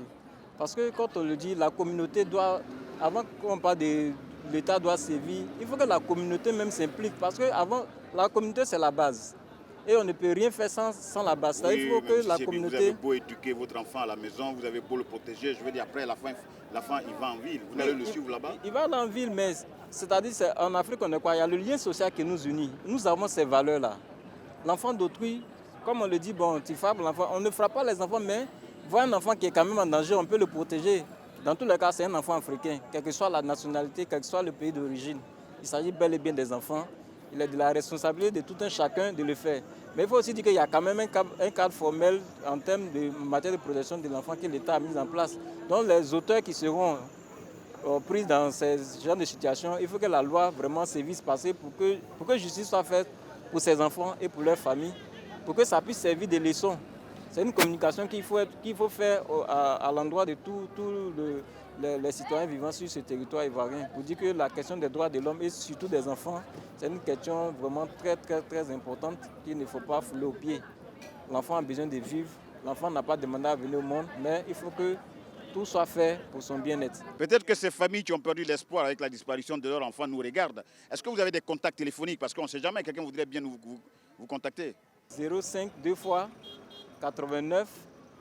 Speaker 14: Parce que quand on le dit, la communauté doit, avant qu'on parle de l'État doit sévir, il faut que la communauté même s'implique. Parce que avant, la communauté, c'est la base. Et on ne peut rien faire sans la base.
Speaker 1: Oui,
Speaker 14: il faut que la communauté...
Speaker 1: Vous avez beau éduquer votre enfant à la maison, vous avez beau le protéger, je veux dire, après, l'enfant, il va en ville. Vous allez le suivre là-bas?
Speaker 14: Il va en ville, mais c'est-à-dire en Afrique, on est quoi? Il y a le lien social qui nous unit. Nous avons ces valeurs-là. L'enfant d'autrui, comme on le dit, bon, tu frappes l'enfant. On ne frappe pas les enfants, mais voir un enfant qui est quand même en danger, on peut le protéger. Dans tous les cas, c'est un enfant africain, quelle que soit la nationalité, quel que soit le pays d'origine. Il s'agit bel et bien des enfants. Il est de la responsabilité de tout un chacun de le faire. Mais il faut aussi dire qu'il y a quand même un cadre formel en termes de matière de protection de l'enfant que l'État a mis en place. Donc les auteurs qui seront pris dans ces genres de situations, il faut que la loi vraiment sévisse passer pour que justice soit faite pour ces enfants et pour leurs familles, pour que ça puisse servir de leçon. C'est une communication qu'il faut faire à l'endroit de tous les citoyens vivant sur ce territoire ivoirien, pour dire que la question des droits de l'homme et surtout des enfants, c'est une question vraiment très, très, très importante qu'il ne faut pas fouler aux pieds. L'enfant a besoin de vivre, l'enfant n'a pas demandé à venir au monde, mais il faut que tout soit fait pour son bien-être.
Speaker 1: Peut-être que ces familles qui ont perdu l'espoir avec la disparition de leurs enfants nous regardent. Est-ce que vous avez des contacts téléphoniques? Parce qu'on ne sait jamais, quelqu'un voudrait bien vous contacter.
Speaker 14: 05 2 fois 89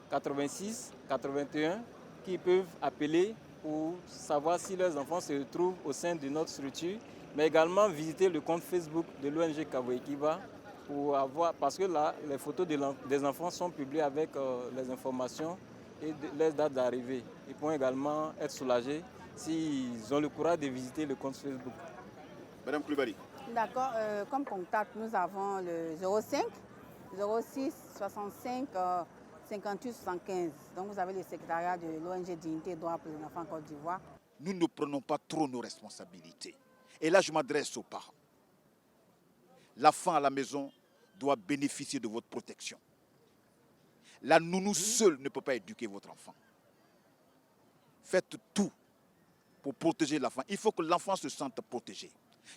Speaker 14: 86 81 qui peuvent appeler pour savoir si leurs enfants se trouvent au sein de notre structure. mais également visiter le compte Facebook de l'ONG Kaboekiba pour avoir, parce que là, les photos des enfants sont publiées avec les informations et les dates d'arrivée. Ils pourront également être soulagés s'ils ont le courage de visiter le compte Facebook.
Speaker 1: Madame Koulibaly.
Speaker 13: D'accord, comme contact, nous avons le 05 06 65 58 75. Donc vous avez le secrétariat de l'ONG Dignité et Droits pour les enfants en Côte d'Ivoire.
Speaker 1: Nous ne prenons pas trop nos responsabilités. Et là, je m'adresse aux parents. L'enfant à la maison doit bénéficier de votre protection. La nounou seule ne peut pas éduquer votre enfant. Faites tout pour protéger l'enfant. Il faut que l'enfant se sente protégé.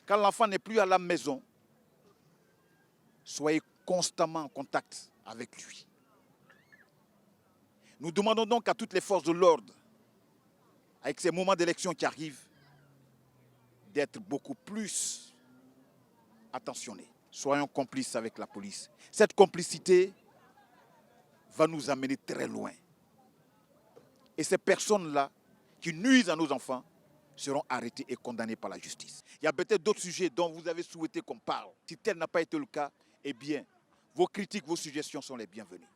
Speaker 1: Quand l'enfant n'est plus à la maison, soyez constamment en contact avec lui. Nous demandons donc à toutes les forces de l'ordre, avec ces moments d'élection qui arrivent, d'être beaucoup plus attentionnés. Soyons complices avec la police. Cette complicité va nous amener très loin. Et ces personnes-là qui nuisent à nos enfants seront arrêtées et condamnées par la justice. Il y a peut-être d'autres sujets dont vous avez souhaité qu'on parle. Si tel n'a pas été le cas, eh bien, vos critiques, vos suggestions sont les bienvenues.